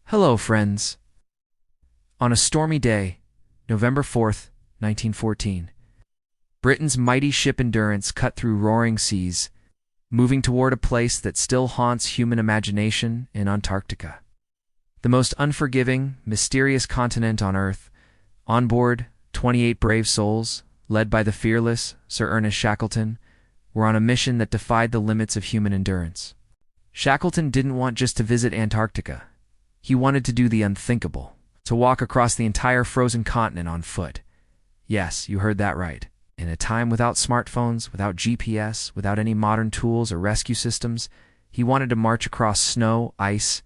Hello, friends. On a stormy day, November 4th, 1914, Britain's mighty ship Endurance cut through roaring seas, moving toward a place that still haunts human imagination in Antarctica. The most unforgiving, mysterious continent on Earth. On board, 28 brave souls, led by the fearless Sir Ernest Shackleton, were on a mission that defied the limits of human endurance. Shackleton didn't want just to visit Antarctica. He wanted to do the unthinkable, to walk across the entire frozen continent on foot. Yes, you heard that right. In a time without smartphones, without GPS, without any modern tools or rescue systems, he wanted to march across snow, ice,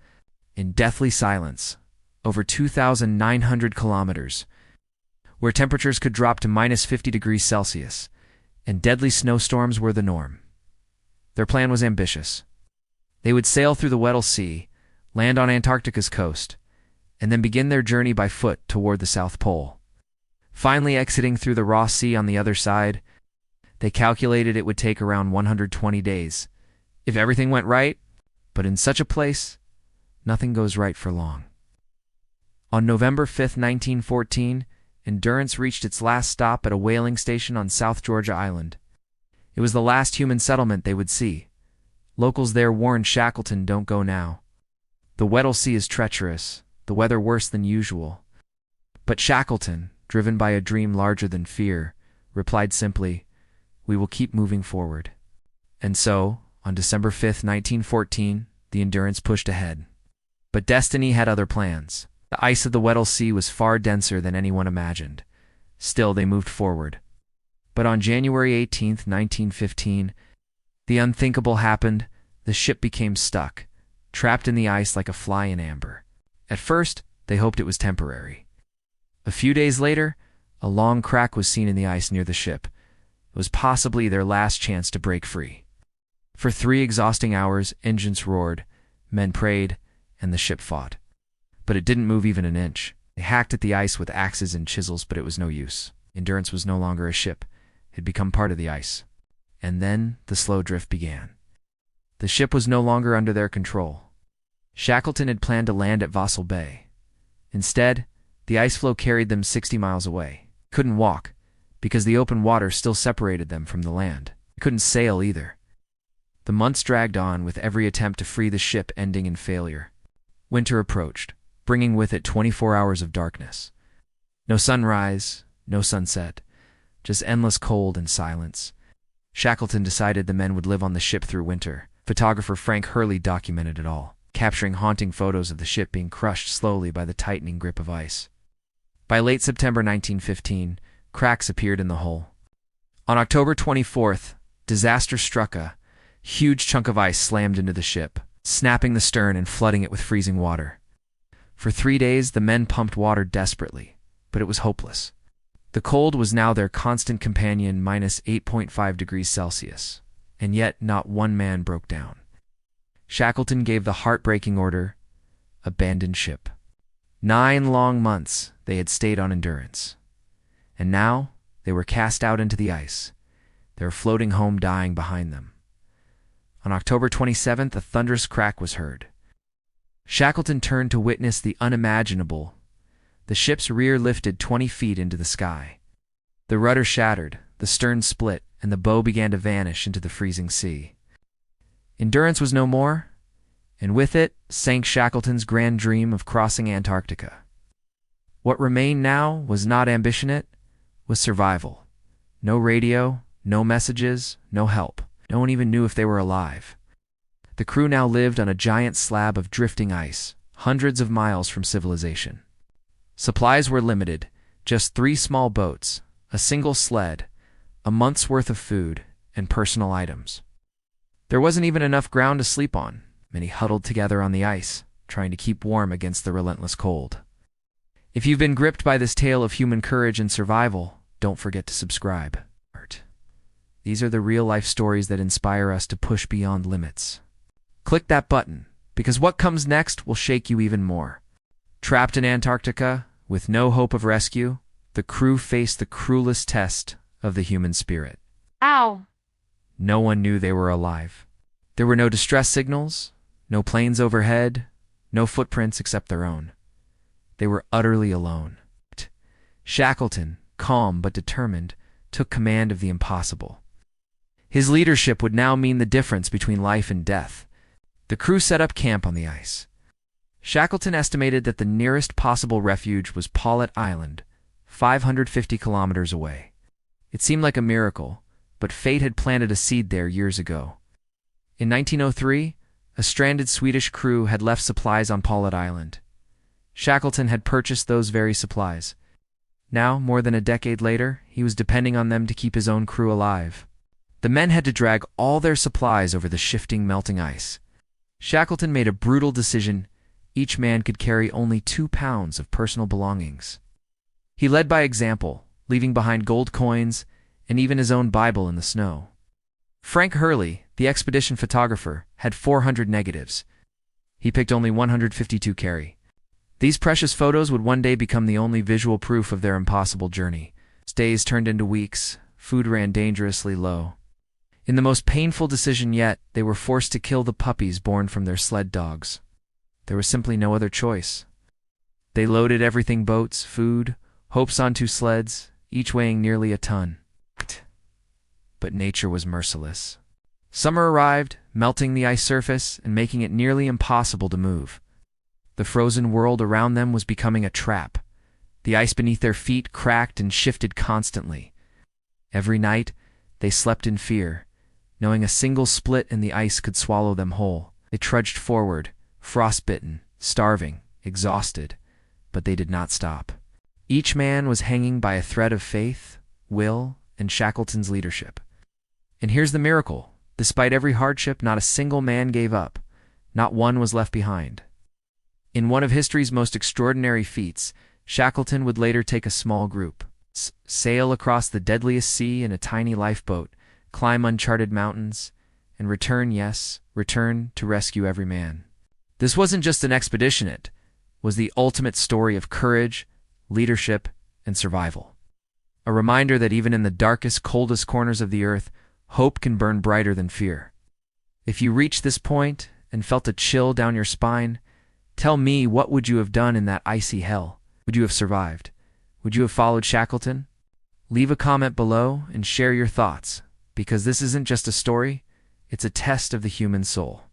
in deathly silence, over 2,900 kilometers, where temperatures could drop to minus 50 degrees Celsius, and deadly snowstorms were the norm. Their plan was ambitious. They would sail through the Weddell Sea, land on Antarctica's coast, and then begin their journey by foot toward the South Pole. Finally exiting through the Ross Sea on the other side, they calculated it would take around 120 days, if everything went right, but in such a place, nothing goes right for long. On November 5th, 1914, Endurance reached its last stop at a whaling station on South Georgia Island. It was the last human settlement they would see. Locals there warned Shackleton, "Don't go now. The Weddell Sea is treacherous, the weather worse than usual." But Shackleton, driven by a dream larger than fear, replied simply, "We will keep moving forward." And so, on December 5th, 1914, the Endurance pushed ahead. But destiny had other plans. The ice of the Weddell Sea was far denser than anyone imagined. Still, they moved forward. But on January 18th, 1915, the unthinkable happened. The ship became stuck, trapped in the ice like a fly in amber. At first, they hoped it was temporary. A few days later, a long crack was seen in the ice near the ship. It was possibly their last chance to break free. For 3 exhausting hours, engines roared, men prayed, and the ship fought. But it didn't move even an inch. They hacked at the ice with axes and chisels, but it was no use. Endurance was no longer a ship. It had become part of the ice. And then the slow drift began. The ship was no longer under their control. Shackleton had planned to land at Vosel Bay. Instead, the ice floe carried them 60 miles away. They couldn't walk, because the open water still separated them from the land. They couldn't sail either. The months dragged on, with every attempt to free the ship ending in failure. Winter approached, bringing with it 24 hours of darkness. No sunrise, no sunset, just endless cold and silence. Shackleton decided the men would live on the ship through winter. Photographer Frank Hurley documented it all, capturing haunting photos of the ship being crushed slowly by the tightening grip of ice. By late September 1915, cracks appeared in the hull. On October 24th, disaster struck. A huge chunk of ice slammed into the ship, snapping the stern and flooding it with freezing water. For 3 days, the men pumped water desperately, but it was hopeless. The cold was now their constant companion, minus 8.5 degrees Celsius, and yet not one man broke down. Shackleton gave the heartbreaking order, "Abandon ship." 9 long months they had stayed on Endurance, and now they were cast out into the ice, their floating home dying behind them. On October 27th, a thunderous crack was heard. Shackleton turned to witness the unimaginable. The ship's rear lifted 20 feet into the sky. The rudder shattered, the stern split, and the bow began to vanish into the freezing sea. Endurance was no more, and with it sank Shackleton's grand dream of crossing Antarctica. What remained now was not ambition, it was survival. No radio, no messages, no help. No one even knew if they were alive. The crew now lived on a giant slab of drifting ice, hundreds of miles from civilization. Supplies were limited, just 3 small boats, a single sled, a month's worth of food, and personal items. There wasn't even enough ground to sleep on. Many huddled together on the ice, trying to keep warm against the relentless cold. If you've been gripped by this tale of human courage and survival, don't forget to subscribe. These are the real-life stories that inspire us to push beyond limits. Click that button, because what comes next will shake you even more. Trapped in Antarctica, with no hope of rescue, the crew faced the cruelest test of the human spirit. Ow! No one knew they were alive. There were no distress signals, no planes overhead, no footprints except their own. They were utterly alone. Shackleton, calm but determined, took command of the impossible. His leadership would now mean the difference between life and death. The crew set up camp on the ice. Shackleton estimated that the nearest possible refuge was Paulet Island, 550 kilometers away. It seemed like a miracle, but fate had planted a seed there years ago. In 1903, a stranded Swedish crew had left supplies on Paulet Island. Shackleton had purchased those very supplies. Now, more than a decade later, he was depending on them to keep his own crew alive. The men had to drag all their supplies over the shifting, melting ice. Shackleton made a brutal decision. Each man could carry only 2 pounds of personal belongings. He led by example, leaving behind gold coins and even his own Bible in the snow. Frank Hurley, the expedition photographer, had 400 negatives. He picked only 152 carry. These precious photos would one day become the only visual proof of their impossible journey. Days turned into weeks. Food ran dangerously low. In the most painful decision yet, they were forced to kill the puppies born from their sled dogs. There was simply no other choice. They loaded everything: boats, food, hopes onto sleds, each weighing nearly a ton. But nature was merciless. Summer arrived, melting the ice surface and making it nearly impossible to move. The frozen world around them was becoming a trap. The ice beneath their feet cracked and shifted constantly. Every night, they slept in fear, knowing a single split in the ice could swallow them whole. They trudged forward, frostbitten, starving, exhausted, but they did not stop. Each man was hanging by a thread of faith, will, and Shackleton's leadership. And here's the miracle. Despite every hardship, not a single man gave up. Not one was left behind. In one of history's most extraordinary feats, Shackleton would later take a small group, sail across the deadliest sea in a tiny lifeboat, climb uncharted mountains, and return to rescue every man. This wasn't just an expedition, it was the ultimate story of courage, leadership, and survival. A reminder that even in the darkest, coldest corners of the earth, hope can burn brighter than fear. If you reached this point and felt a chill down your spine, tell me, what would you have done in that icy hell? Would you have survived? Would you have followed Shackleton? Leave a comment below and share your thoughts, because this isn't just a story, it's a test of the human soul.